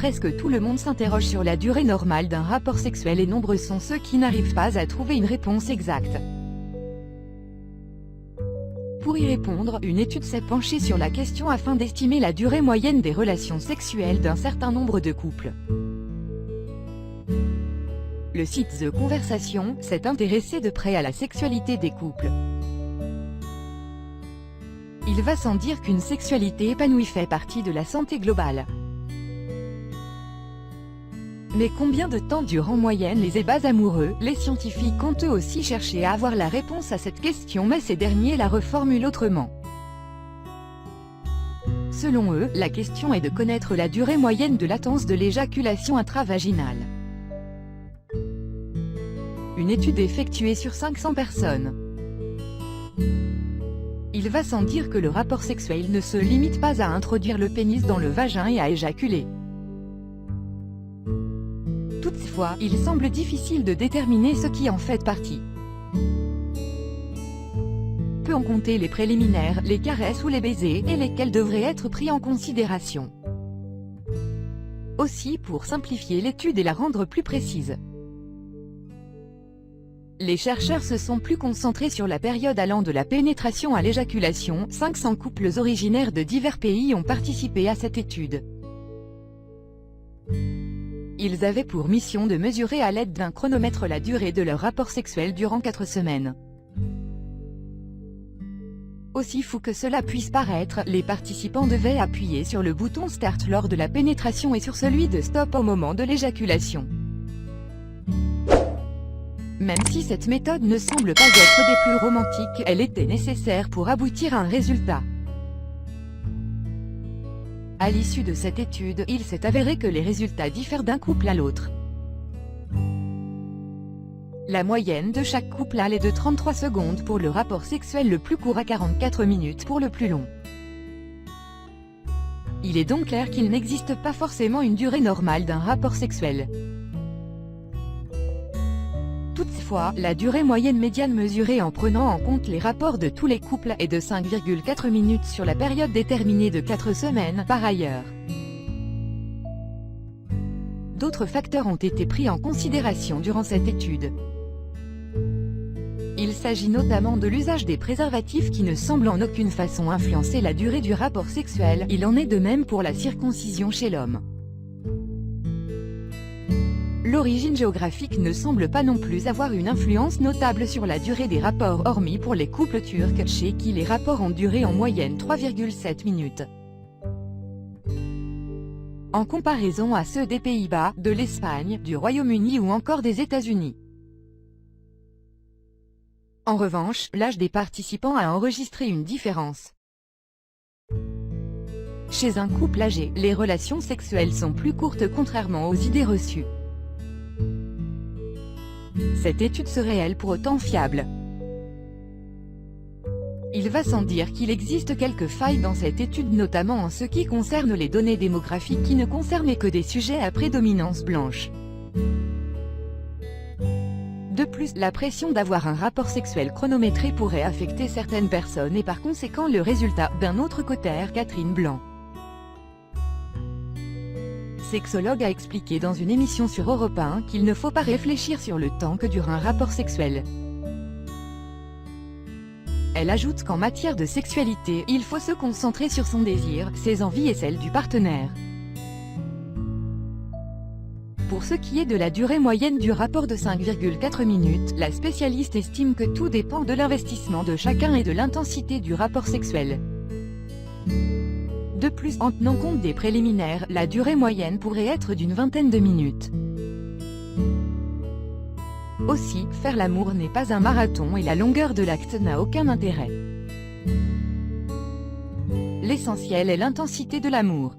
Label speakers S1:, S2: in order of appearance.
S1: presque tout le monde s'interroge sur la durée normale d'un rapport sexuel et nombreux sont ceux qui n'arrivent pas à trouver une réponse exacte. Pour y répondre, une étude s'est penchée sur la question afin d'estimer la durée moyenne des relations sexuelles d'un certain nombre de couples. Le site The Conversation s'est intéressé de près à la sexualité des couples. Il va sans dire qu'une sexualité épanouie fait partie de la santé globale. Mais combien de temps durent en moyenne les ébats amoureux? Les scientifiques ont eux aussi cherché à avoir la réponse à cette question, mais ces derniers la reformulent autrement. Selon eux, la question est de connaître la durée moyenne de latence de l'éjaculation intravaginale. Une étude effectuée sur 500 personnes. Il va sans dire que le rapport sexuel ne se limite pas à introduire le pénis dans le vagin et à éjaculer. Toutefois, il semble difficile de déterminer ce qui en fait partie. Peut en compter les préliminaires, les caresses ou les baisers, et lesquels devraient être pris en considération. Aussi, pour simplifier l'étude et la rendre plus précise, les chercheurs se sont plus concentrés sur la période allant de la pénétration à l'éjaculation. 500 couples originaires de divers pays ont participé à cette étude. Ils avaient pour mission de mesurer à l'aide d'un chronomètre la durée de leur rapport sexuel durant 4 semaines. Aussi fou que cela puisse paraître, les participants devaient appuyer sur le bouton Start lors de la pénétration et sur celui de Stop au moment de l'éjaculation. Même si cette méthode ne semble pas être des plus romantiques, elle était nécessaire pour aboutir à un résultat. À l'issue de cette étude, il s'est avéré que les résultats diffèrent d'un couple à l'autre. La moyenne de chaque couple allait de 33 secondes pour le rapport sexuel le plus court à 44 minutes pour le plus long. Il est donc clair qu'il n'existe pas forcément une durée normale d'un rapport sexuel. Toutefois, la durée moyenne médiane mesurée en prenant en compte les rapports de tous les couples est de 5,4 minutes sur la période déterminée de 4 semaines par ailleurs. D'autres facteurs ont été pris en considération durant cette étude. Il s'agit notamment de l'usage des préservatifs qui ne semble en aucune façon influencer la durée du rapport sexuel. Il en est de même pour la circoncision chez l'homme. L'origine géographique ne semble pas non plus avoir une influence notable sur la durée des rapports, hormis pour les couples turcs, chez qui les rapports ont duré en moyenne 3,7 minutes. En comparaison à ceux des Pays-Bas, de l'Espagne, du Royaume-Uni ou encore des États-Unis. En revanche, l'âge des participants a enregistré une différence. Chez un couple âgé, les relations sexuelles sont plus courtes contrairement aux idées reçues. Cette étude serait-elle pour autant fiable? Il va sans dire qu'il existe quelques failles dans cette étude, notamment en ce qui concerne les données démographiques qui ne concernaient que des sujets à prédominance blanche. De plus, la pression d'avoir un rapport sexuel chronométré pourrait affecter certaines personnes et par conséquent le résultat. D'un autre côté, Catherine Blanc, sexologue, a expliqué dans une émission sur Europe 1 qu'il ne faut pas réfléchir sur le temps que dure un rapport sexuel. Elle ajoute qu'en matière de sexualité, il faut se concentrer sur son désir, ses envies et celles du partenaire. Pour ce qui est de la durée moyenne du rapport de 5,4 minutes, la spécialiste estime que tout dépend de l'investissement de chacun et de l'intensité du rapport sexuel. De plus, en tenant compte des préliminaires, la durée moyenne pourrait être d'une vingtaine de minutes. Aussi, faire l'amour n'est pas un marathon et la longueur de l'acte n'a aucun intérêt. L'essentiel est l'intensité de l'amour.